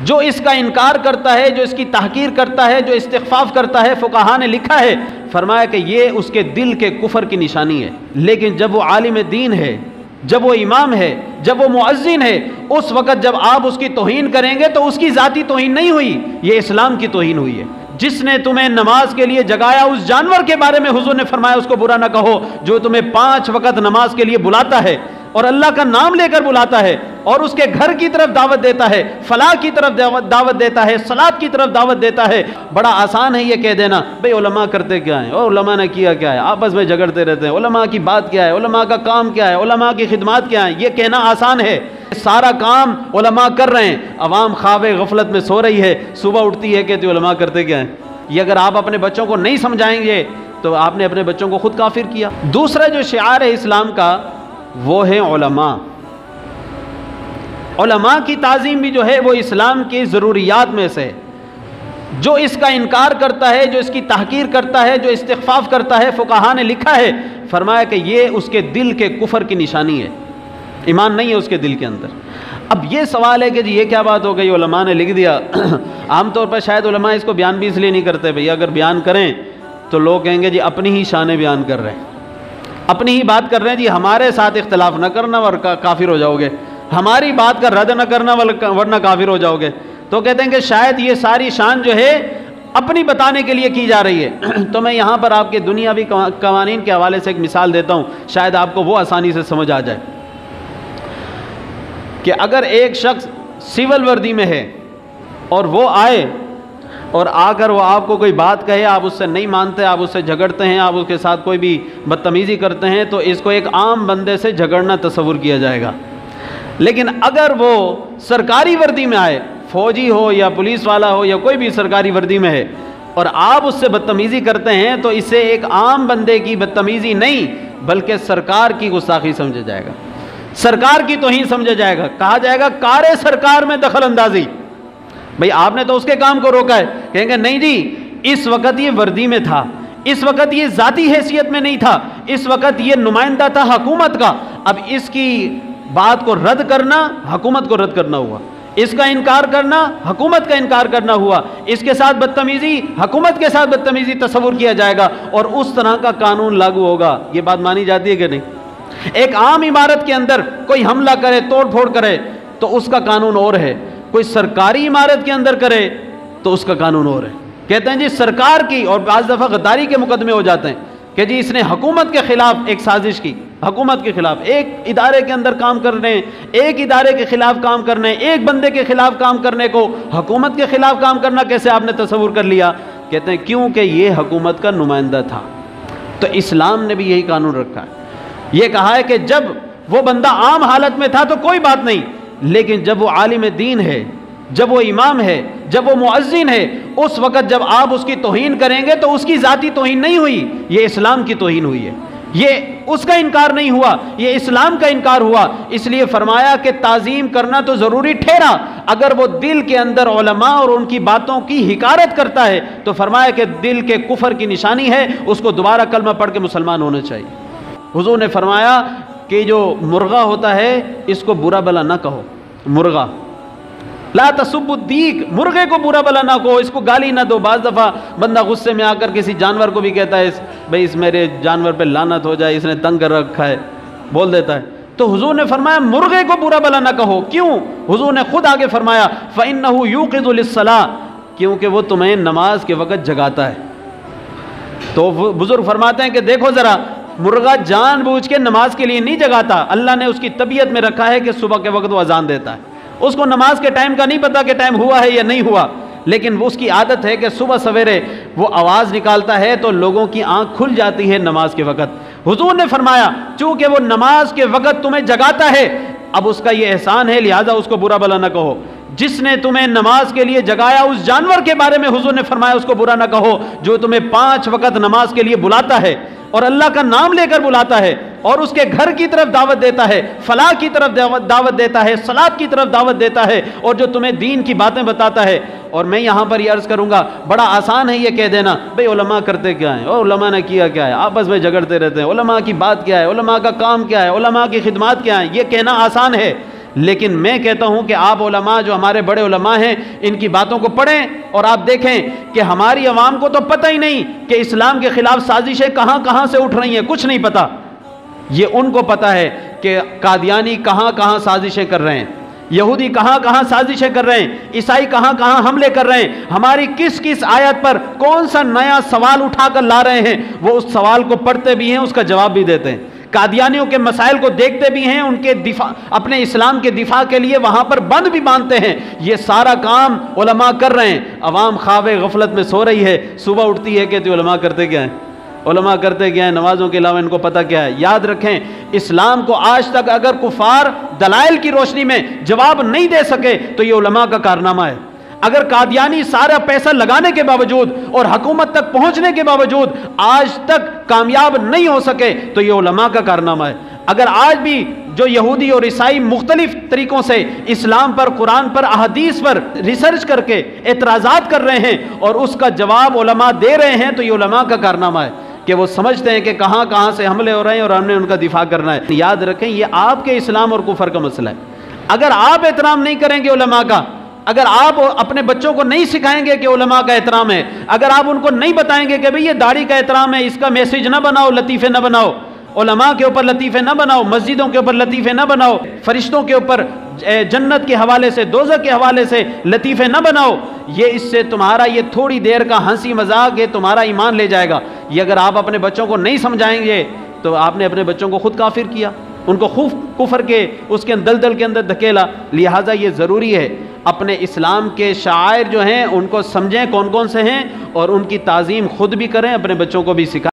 جو اس کا انکار کرتا ہے، جو اس کی تحقیر کرتا ہے، جو استخفاف کرتا ہے، فقہا نے لکھا ہے، فرمایا کہ یہ اس کے دل کے کفر کی نشانی ہے۔ لیکن جب وہ عالم دین ہے، جب وہ امام ہے، جب وہ مؤذن ہے، اس وقت جب آپ اس کی توہین کریں گے تو اس کی ذاتی توہین نہیں ہوئی، یہ اسلام کی توہین ہوئی ہے۔ جس نے تمہیں نماز کے لیے جگایا، اس جانور کے بارے میں حضور نے فرمایا اس کو برا نہ کہو جو تمہیں 5 وقت نماز کے لیے بلاتا ہے اور اللہ کا نام لے کر بلاتا ہے اور اس کے گھر کی طرف دعوت دیتا ہے، فلاح کی طرف دعوت دیتا ہے، صلاۃ کی طرف دعوت دیتا ہے۔ بڑا آسان ہے یہ کہہ دینا بھئی علماء کرتے کیا ہیں، اور علماء نے کیا کیا ہے، آپس میں جھگڑتے رہتے ہیں، علماء کی بات کیا ہے، علماء کا کام کیا ہے، علماء کی خدمات کیا ہیں، یہ کہنا آسان ہے۔ سارا کام علماء کر رہے ہیں، عوام خواب غفلت میں سو رہی ہے، صبح اٹھتی ہے کہتی علماء کرتے کیا ہیں۔ یہ اگر آپ اپنے بچوں کو نہیں سمجھائیں گے تو آپ نے اپنے بچوں کو خود کافر کیا۔ دوسرا جو شعار ہے اسلام کا وہ ہے علماء۔ علماء کی تعظیم بھی جو ہے وہ اسلام کی ضروریات میں سے ہے۔ جو اس کا انکار کرتا ہے، جو اس کی تحقیر کرتا ہے، جو استخفاف کرتا ہے، فقہا نے لکھا ہے، فرمایا کہ یہ اس کے دل کے کفر کی نشانی ہے، ایمان نہیں ہے اس کے دل کے اندر۔ اب یہ سوال ہے کہ جی یہ کیا بات ہو گئی، علماء نے لکھ دیا۔ عام طور پر شاید علماء اس کو بیان بھی اس لیے نہیں کرتے، بھئی اگر بیان کریں تو لوگ کہیں گے جی اپنی ہی شان بیان کر رہے ہیں، اپنی ہی بات کر رہے ہیں، جی ہمارے ساتھ اختلاف نہ کرنا ورنہ کافر ہو جاؤ گے، ہماری بات کا رد نہ کرنا ورنہ کافر ہو جاؤ گے۔ تو کہتے ہیں کہ شاید یہ ساری شان جو ہے اپنی بتانے کے لیے کی جا رہی ہے۔ تو میں یہاں پر آپ کے دنیاوی قوانین کے حوالے سے ایک مثال دیتا ہوں، شاید آپ کو وہ آسانی سے سمجھ آ جائے کہ اگر ایک شخص سول وردی میں ہے اور وہ آئے اور آ کر وہ آپ کو کوئی بات کہے، آپ اس سے نہیں مانتے، آپ اس سے جھگڑتے ہیں، آپ اس کے ساتھ کوئی بھی بدتمیزی کرتے ہیں، تو اس کو ایک عام بندے سے جھگڑنا تصور کیا جائے گا۔ لیکن اگر وہ سرکاری وردی میں آئے، فوجی ہو یا پولیس والا ہو یا کوئی بھی سرکاری وردی میں ہے، اور آپ اس سے بدتمیزی کرتے ہیں، تو اسے ایک عام بندے کی بدتمیزی نہیں بلکہ سرکار کی گستاخی سمجھا جائے گا، سرکار کی توہین سمجھا جائے گا، کہا جائے گا کار سرکار میں دخل اندازی۔ بھئی آپ نے تو اس کے کام کو روکا ہے، کہیں گے نہیں جی اس وقت یہ وردی میں تھا، اس وقت یہ ذاتی حیثیت میں نہیں تھا، اس وقت یہ نمائندہ تھا حکومت کا، اب اس کی بات کو رد کرنا حکومت کو رد کرنا ہوا، اس کا انکار کرنا حکومت کا انکار کرنا ہوا، اس کے ساتھ بدتمیزی حکومت کے ساتھ بدتمیزی تصور کیا جائے گا اور اس طرح کا قانون لاگو ہوگا۔ یہ بات مانی جاتی ہے کہ نہیں؟ ایک عام عمارت کے اندر کوئی حملہ کرے، توڑ پھوڑ کرے تو اس کا قانون اور ہے، کوئی سرکاری عمارت کے اندر کرے تو اس کا قانون اور ہے۔ کہتے ہیں جی سرکار کی، اور بعض دفعہ غداری کے مقدمے ہو جاتے ہیں کہ جی اس نے حکومت کے خلاف ایک سازش کی، حکومت کے خلاف ایک ادارے کے اندر کام کرنے، ایک ادارے کے خلاف کام کرنے، ایک بندے کے خلاف کام کرنے کو حکومت کے خلاف کام کرنا کیسے آپ نے تصور کر لیا؟ کہتے ہیں کیونکہ یہ حکومت کا نمائندہ تھا۔ تو اسلام نے بھی یہی قانون رکھا ہے، یہ کہا ہے کہ جب وہ بندہ عام حالت میں تھا تو کوئی بات نہیں، لیکن جب وہ عالم دین ہے، جب وہ امام ہے، جب وہ مؤذن ہے، اس وقت جب آپ اس کی توہین کریں گے تو اس کی ذاتی توہین نہیں ہوئی، یہ اسلام کی توہین ہوئی ہے، یہ اس کا انکار نہیں ہوا، یہ اسلام کا انکار ہوا۔ اس لیے فرمایا کہ تعظیم کرنا تو ضروری ٹھہرا، اگر وہ دل کے اندر علماء اور ان کی باتوں کی حکارت کرتا ہے تو فرمایا کہ دل کے کفر کی نشانی ہے، اس کو دوبارہ کلمہ پڑھ کے مسلمان ہونا چاہیے۔ حضور نے فرمایا کہ جو مرغا ہوتا ہے اس کو برا بلا نہ کہو، مرغا لا تسبوا الدیک، مرغے کو برا بلا نہ کہو، اس کو گالی نہ دو۔ بعض دفعہ بندہ غصے میں آ کر کسی جانور کو بھی کہتا ہے بھئی اس میرے جانور پہ لعنت ہو جائے، اس نے تنگ کر رکھا ہے، بول دیتا ہے۔ تو حضور نے فرمایا مرغے کو برا بلا نہ کہو، کیوں؟ حضور نے خود آگے فرمایا فإنہ یوقظ للصلاۃ، کیونکہ وہ تمہیں نماز کے وقت جگاتا ہے۔ تو بزرگ فرماتے ہیں کہ دیکھو ذرا، مرغا جان بوجھ کے نماز کے لیے نہیں جگاتا، اللہ نے اس کی طبیعت میں رکھا ہے کہ صبح کے وقت وہ اذان دیتا ہے، اس کو نماز کے ٹائم کا نہیں پتا کہ ٹائم ہوا ہے یا نہیں ہوا، لیکن اس کی عادت ہے کہ صبح سویرے وہ آواز نکالتا ہے تو لوگوں کی آنکھ کھل جاتی ہے نماز کے وقت۔ حضور نے فرمایا چونکہ وہ نماز کے وقت تمہیں جگاتا ہے، اب اس کا یہ احسان ہے، لہذا اس کو برا بلا نہ کہو۔ جس نے تمہیں نماز کے لیے جگایا، اس جانور کے بارے میں حضور نے فرمایا اس کو برا نہ کہو جو تمہیں 5 وقت نماز کے لیے بلاتا ہے اور اللہ کا نام لے کر بلاتا ہے اور اس کے گھر کی طرف دعوت دیتا ہے، فلاح کی طرف دعوت دیتا ہے، صلاۃ کی طرف دعوت دیتا ہے، اور جو تمہیں دین کی باتیں بتاتا ہے۔ اور میں یہاں پر یہ عرض کروں گا، بڑا آسان ہے یہ کہہ دینا بھئی علماء کرتے کیا ہیں، اور علماء نے کیا کیا ہے، آپس میں جھگڑتے رہتے ہیں، علماء کی بات کیا ہے، علماء کا کام کیا ہے، علماء کی خدمات کیا ہیں، یہ کہنا آسان ہے، لیکن میں کہتا ہوں کہ آپ علماء جو ہمارے بڑے علماء ہیں ان کی باتوں کو پڑھیں اور آپ دیکھیں کہ ہماری عوام کو تو پتہ ہی نہیں کہ اسلام کے خلاف سازشیں کہاں کہاں سے اٹھ رہی ہیں، کچھ نہیں پتہ۔ یہ ان کو پتہ ہے کہ قادیانی کہاں کہاں سازشیں کر رہے ہیں، یہودی کہاں کہاں سازشیں کر رہے ہیں، عیسائی کہاں کہاں حملے کر رہے ہیں، ہماری کس کس آیت پر کون سا نیا سوال اٹھا کر لا رہے ہیں، وہ اس سوال کو پڑھتے بھی ہیں، اس کا جواب بھی دیتے ہیں۔ قادیانیوں کے مسائل کو دیکھتے بھی ہیں، ان کے دفاع، اپنے اسلام کے دفاع کے لیے وہاں پر بند بھی باندھتے ہیں۔ یہ سارا کام علماء کر رہے ہیں، عوام خواب غفلت میں سو رہی ہے، صبح اٹھتی ہے کہتی علماء کرتے کیا ہیں، علماء کرتے کیا ہیں، نمازوں کے علاوہ ان کو پتہ کیا ہے۔ یاد رکھیں، اسلام کو آج تک اگر کفار دلائل کی روشنی میں جواب نہیں دے سکے تو یہ علماء کا کارنامہ ہے۔ اگر قادیانی سارا پیسہ لگانے کے باوجود اور حکومت تک پہنچنے کے باوجود آج تک کامیاب نہیں ہو سکے تو یہ علماء کا کارنامہ ہے۔ اگر آج بھی جو یہودی اور عیسائی مختلف طریقوں سے اسلام پر، قرآن پر، احادیث پر ریسرچ کر کے اعتراضات کر رہے ہیں اور اس کا جواب علماء دے رہے ہیں تو یہ علماء کا کارنامہ ہے کہ وہ سمجھتے ہیں کہ کہاں کہاں سے حملے ہو رہے ہیں اور ہم نے ان کا دفاع کرنا ہے۔ یاد رکھیں، یہ آپ کے اسلام اور کفر کا مسئلہ ہے۔ اگر آپ احترام نہیں کریں گے علماء کا، اگر آپ اپنے بچوں کو نہیں سکھائیں گے کہ علماء کا احترام ہے، اگر آپ ان کو نہیں بتائیں گے کہ بھئی یہ داڑھی کا احترام ہے، اس کا میسج نہ بناؤ، لطیفے نہ بناؤ، علماء کے اوپر لطیفے نہ بناؤ، مسجدوں کے اوپر لطیفے نہ بناؤ، فرشتوں کے اوپر جنت کے حوالے سے، دوزخ کے حوالے سے لطیفے نہ بناؤ، یہ اس سے تمہارا یہ تھوڑی دیر کا ہنسی مذاق یہ تمہارا ایمان لے جائے گا۔ یہ اگر آپ اپنے بچوں کو نہیں سمجھائیں گے تو آپ نے اپنے بچوں کو خود کافر کیا، ان کو خوف کفر کے اس کے دلدل کے اندر دھکیلا۔ لہٰذا یہ ضروری ہے اپنے اسلام کے شعائر جو ہیں ان کو سمجھیں کون کون سے ہیں اور ان کی تعظیم خود بھی کریں، اپنے بچوں کو بھی سکھائیں۔